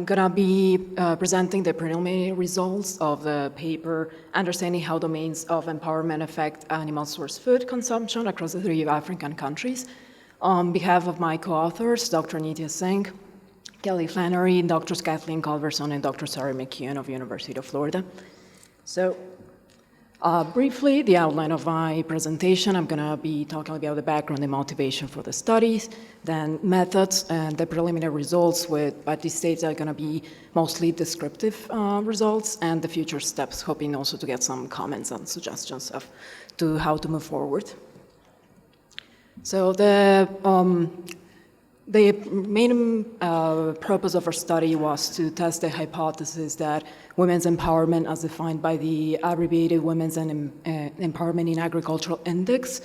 I'm going to be presenting the preliminary results of the paper, Understanding How Domains of Empowerment Affect Animal Source Food Consumption Across the 3 African Countries. On behalf of my co-authors, Dr. Nitya Singh, Kelly Flannery, Drs. Kathleen Culverson, and Dr. Sarah McKeon of University of Florida. So, briefly, the outline of my presentation, I'm going to be talking about the background and motivation for the studies, then methods and the preliminary results, at this stage are going to be mostly descriptive results, and the future steps, hoping also to get some comments and suggestions to how to move forward. So the main purpose of our study was to test the hypothesis that women's empowerment, as defined by the abbreviated Women's Empowerment in Agricultural Index,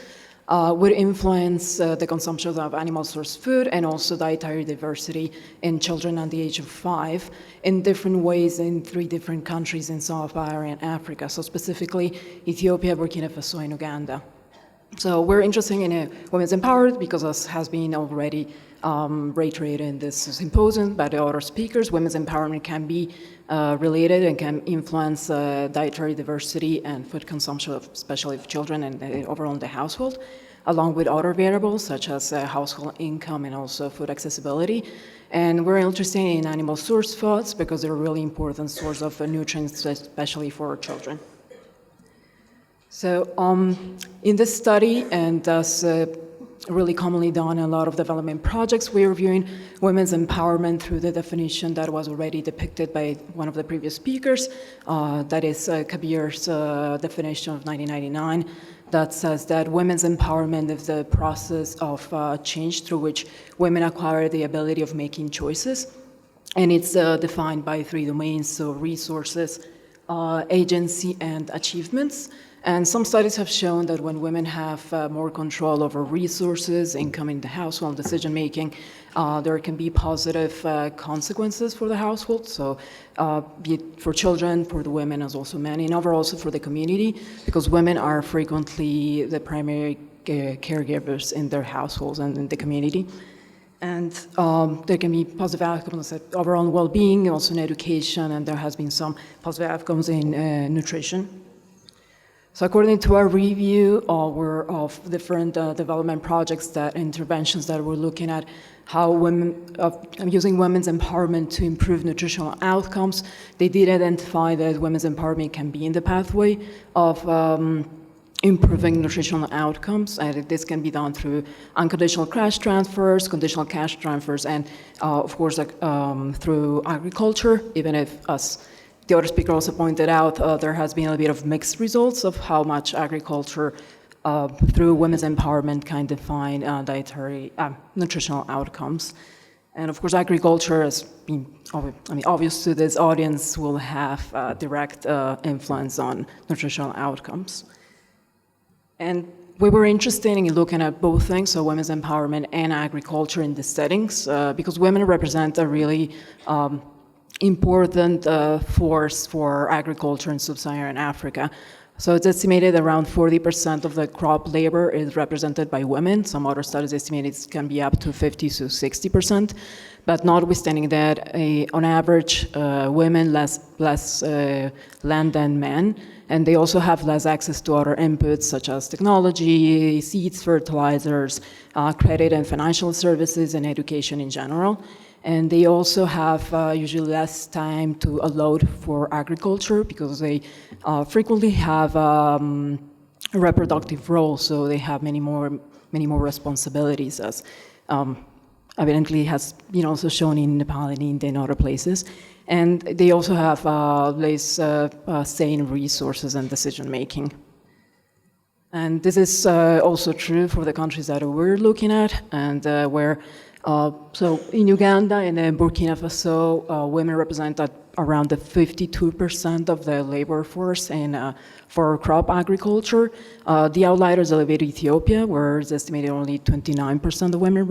would influence the consumption of animal source food and also dietary diversity in children under the age of 5 in different ways in 3 different countries in sub-Saharan Africa, so specifically Ethiopia, Burkina Faso, and Uganda. So we're interested in women's empowerment because, as has been already reiterated in this symposium by the other speakers, women's empowerment can be related and can influence dietary diversity and food consumption, especially of children and overall in the household, along with other variables such as household income and also food accessibility. And we're interested in animal source foods because they're a really important source of nutrients, especially for children. So in this study, and thus really commonly done in a lot of development projects, we're reviewing women's empowerment through the definition that was already depicted by one of the previous speakers, that is Kabir's definition of 1999, that says that women's empowerment is the process of change through which women acquire the ability of making choices. And it's defined by 3 domains, so resources, agency, and achievements. And some studies have shown that when women have more control over resources, income in the household, decision-making, there can be positive consequences for the household, so be it for children, for the women as also men, and overall also for the community, because women are frequently the primary caregivers in their households and in the community. And there can be positive outcomes at overall well-being, also in education, and there has been some positive outcomes in nutrition. So according to our review of different development projects, interventions that we're looking at how using women's empowerment to improve nutritional outcomes, they did identify that women's empowerment can be in the pathway of improving nutritional outcomes, and this can be done through unconditional cash transfers, conditional cash transfers, and of course through agriculture, even if, as the other speaker also pointed out, there has been a bit of mixed results of how much agriculture through women's empowerment can define dietary nutritional outcomes. And of course, agriculture has been, obvious to this audience, will have a direct influence on nutritional outcomes. And we were interested in looking at both things, so women's empowerment and agriculture in these settings, because women represent a really important force for agriculture in sub-Saharan Africa. So it's estimated around 40% of the crop labor is represented by women. Some other studies estimate it can be up to 50 to 60%. But notwithstanding that, on average, women less land than men, and they also have less access to other inputs such as technology, seeds, fertilizers, credit and financial services, and education in general. And they also have usually less time to allot for agriculture because they frequently have a reproductive role, so they have many more responsibilities, as evidently has been also shown in Nepal and India and other places. And they also have less say in resources and decision making. And this is also true for the countries that we're looking at, and where so in Uganda and in Burkina Faso, women represent around the 52% of the labor force for crop agriculture. The outliers elevate Ethiopia, where it's estimated only 29% of women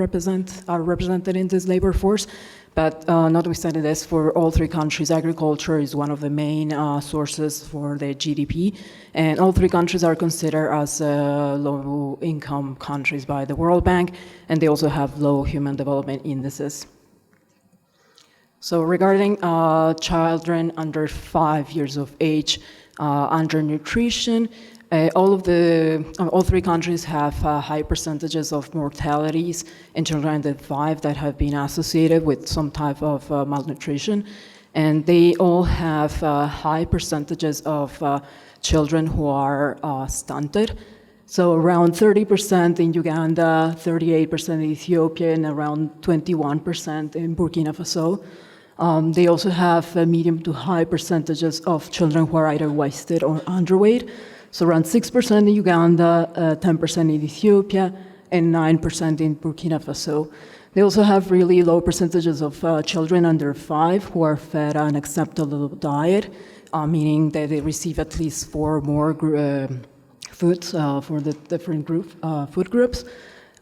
are represented in this labor force. But notwithstanding this, for all 3 countries, agriculture is one of the main sources for the GDP. And all 3 countries are considered as low-income countries by the World Bank, and they also have low human development indices. So regarding children under 5 years of age, undernutrition, all three countries have high percentages of mortalities in children under 5 that have been associated with some type of malnutrition. And they all have high percentages of children who are stunted. So around 30% in Uganda, 38% in Ethiopia, and around 21% in Burkina Faso. They also have medium to high percentages of children who are either wasted or underweight. So around 6% in Uganda, 10% in Ethiopia, and 9% in Burkina Faso. They also have really low percentages of children under 5 who are fed an acceptable diet, meaning that they receive at least 4 more foods for the different food groups.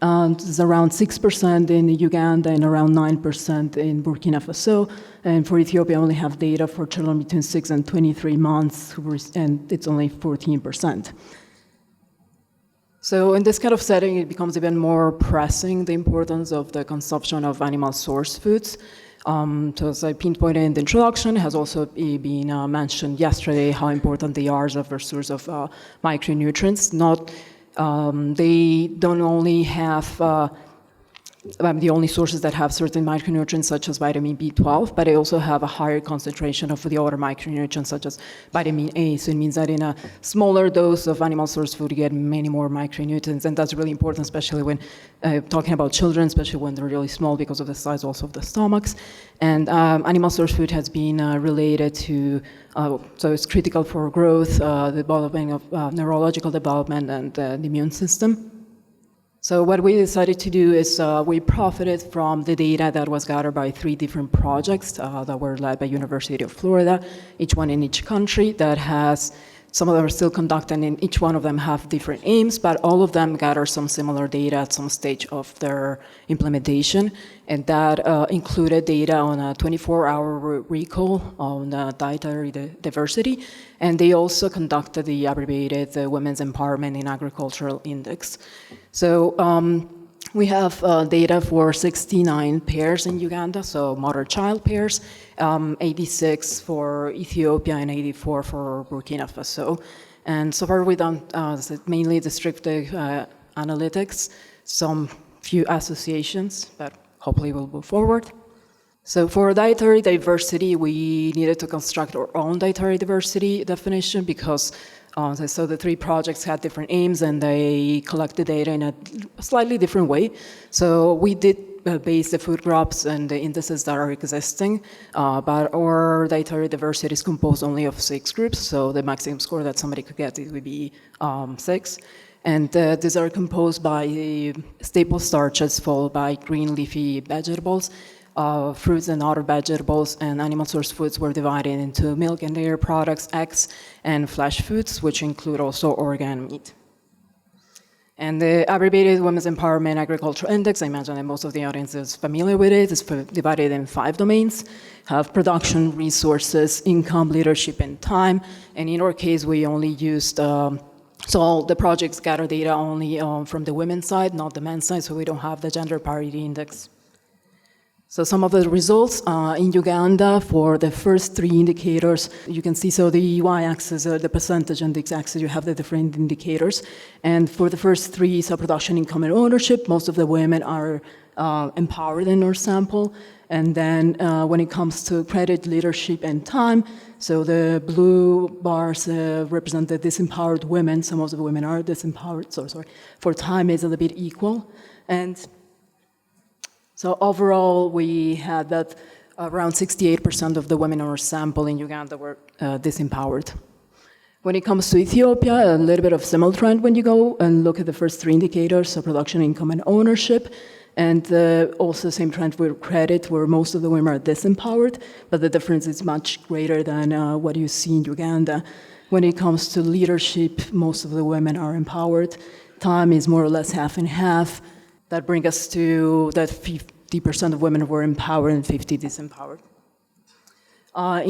It's around 6% in Uganda and around 9% in Burkina Faso. And for Ethiopia, I only have data for children between 6 and 23 months, and it's only 14%. So in this kind of setting, it becomes even more pressing, the importance of the consumption of animal source foods. So as I pinpointed in the introduction, it has also been mentioned yesterday how important they are as a source of micronutrients. They don't only have the only sources that have certain micronutrients such as vitamin B12, but they also have a higher concentration of the other micronutrients such as vitamin A. So it means that in a smaller dose of animal source food, you get many more micronutrients, and that's really important, especially when talking about children, especially when they're really small because of the size also of the stomachs. And animal source food has been related to, so it's critical for growth, development of neurological development, and the immune system. So what we decided to do is we profited from the data that was gathered by 3 different projects that were led by University of Florida, each one in each country that has, some of them are still conducted, and each one of them have different aims, but all of them gather some similar data at some stage of their implementation. And that included data on a 24-hour recall on dietary diversity. And they also conducted the abbreviated Women's Empowerment in Agricultural Index. So we have data for 69 pairs in Uganda, so mother-child pairs, 86 for Ethiopia, and 84 for Burkina Faso. And so far we've done mainly descriptive analytics, some few associations, but hopefully we'll move forward. So for dietary diversity, we needed to construct our own dietary diversity definition because so the 3 projects had different aims and they collected data in a slightly different way. So we did base the food groups and the indices that are existing, but our dietary diversity is composed only of 6 groups, so the maximum score that somebody could get would be 6. And these are composed by staple starches followed by green leafy vegetables, fruits and other vegetables, and animal source foods were divided into milk and dairy products, eggs, and flesh foods, which include also organ meat. And the abbreviated Women's Empowerment Agricultural Index, I imagine that most of the audience is familiar with it. It's divided in 5 domains: have production, resources, income, leadership, and time. And in our case, we only used so all the projects gather data only from the women's side, not the men's side, so we don't have the gender parity index. So some of the results in Uganda for the first 3 indicators, you can see, so the y-axis, the percentage, and the x-axis, you have the different indicators. And for the first 3, so production, income, and ownership, most of the women are empowered in our sample. And then when it comes to credit, leadership, and time, so the blue bars represent the disempowered women. Some of the women are disempowered, so sorry. For time, it's a little bit equal. And so overall, we had that around 68% of the women in our sample in Uganda were disempowered. When it comes to Ethiopia, a little bit of similar trend when you go and look at the first 3 indicators, so production, income, and ownership. And also the same trend with credit, where most of the women are disempowered, but the difference is much greater than what you see in Uganda. When it comes to leadership, most of the women are empowered. Time is more or less half and half. That brings us to that 50% of women were empowered and 50% disempowered.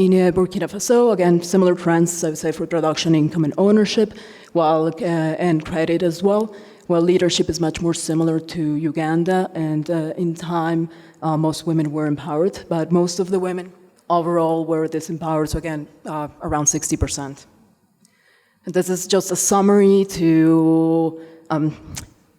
In Burkina Faso, again, similar trends, I would say, for production, income, and ownership, while and credit as well. Well, leadership is much more similar to Uganda, and in time, most women were empowered, but most of the women overall were disempowered, so again, around 60%. And this is just a summary to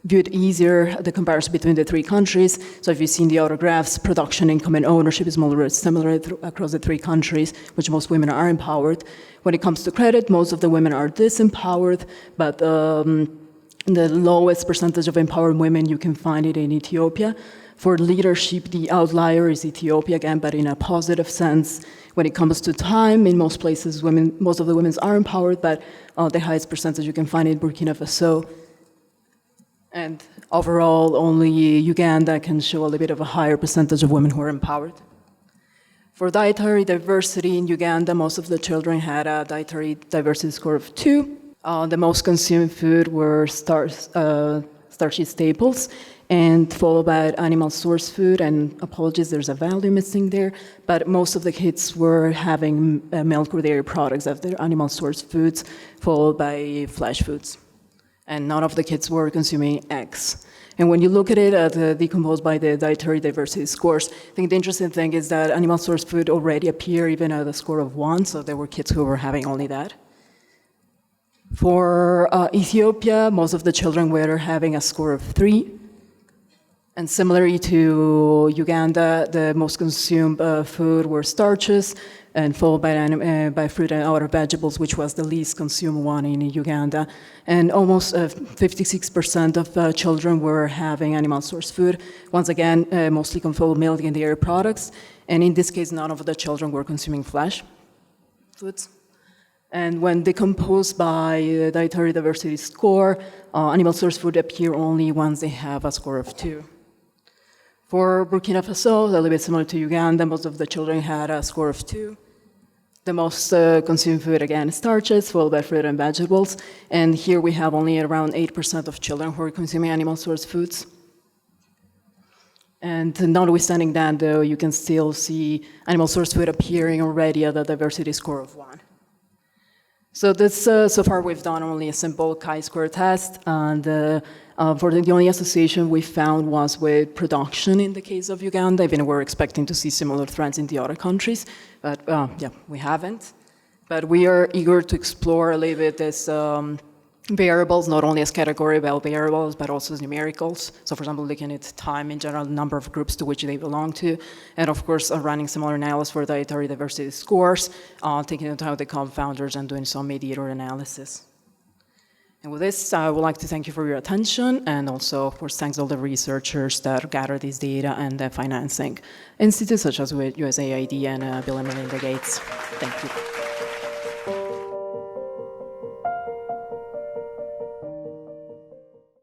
view it easier, the comparison between the three countries. So if you've seen the other graphs, production, income, and ownership is more or less similar across the three countries, which most women are empowered. When it comes to credit, most of the women are disempowered, but the lowest percentage of empowered women, you can find it in Ethiopia. For leadership, the outlier is Ethiopia, again, but in a positive sense. When it comes to time, in most places, most of the women are empowered, but the highest percentage you can find in Burkina Faso. And overall, only Uganda can show a little bit of a higher percentage of women who are empowered. For dietary diversity in Uganda, most of the children had a dietary diversity score of 2. The most consumed food were starchy staples, and followed by animal source food, and apologies, there's a value missing there, but most of the kids were having milk or dairy products as their animal source foods, followed by flesh foods. And none of the kids were consuming eggs. And when you look at it decomposed by the dietary diversity scores, I think the interesting thing is that animal source food already appear even at a score of 1, so there were kids who were having only that. For Ethiopia, most of the children were having a score of 3. And similarly to Uganda, the most consumed food were starches, and followed by fruit and other vegetables, which was the least consumed one in Uganda. And almost 56% of children were having animal source food. Once again, mostly controlled milk and dairy products. And in this case, none of the children were consuming flesh foods. And when decomposed by dietary diversity score, animal source food appear only once they have a score of 2. For Burkina Faso, a little bit similar to Uganda, most of the children had a score of 2. The most consumed food, again, is starches, followed by fruit and vegetables. And here we have only around 8% of children who are consuming animal source foods. And notwithstanding that, though, you can still see animal source food appearing already at a diversity score of 1. So this, so far we've done only a simple chi-square test, and for the only association we found was with production in the case of Uganda, even we're expecting to see similar trends in the other countries, but yeah, we haven't. But we are eager to explore a little bit this variables, not only as category variables, but also as numericals. So for example, looking at time in general, the number of groups to which they belong to, and of course, running similar analysis for dietary diversity scores, taking into account the confounders and doing some mediator analysis. And with this, I would like to thank you for your attention, and also, of course, thanks all the researchers that gather this data and the financing institutes such as with USAID and Bill and Melinda Gates. Thank you.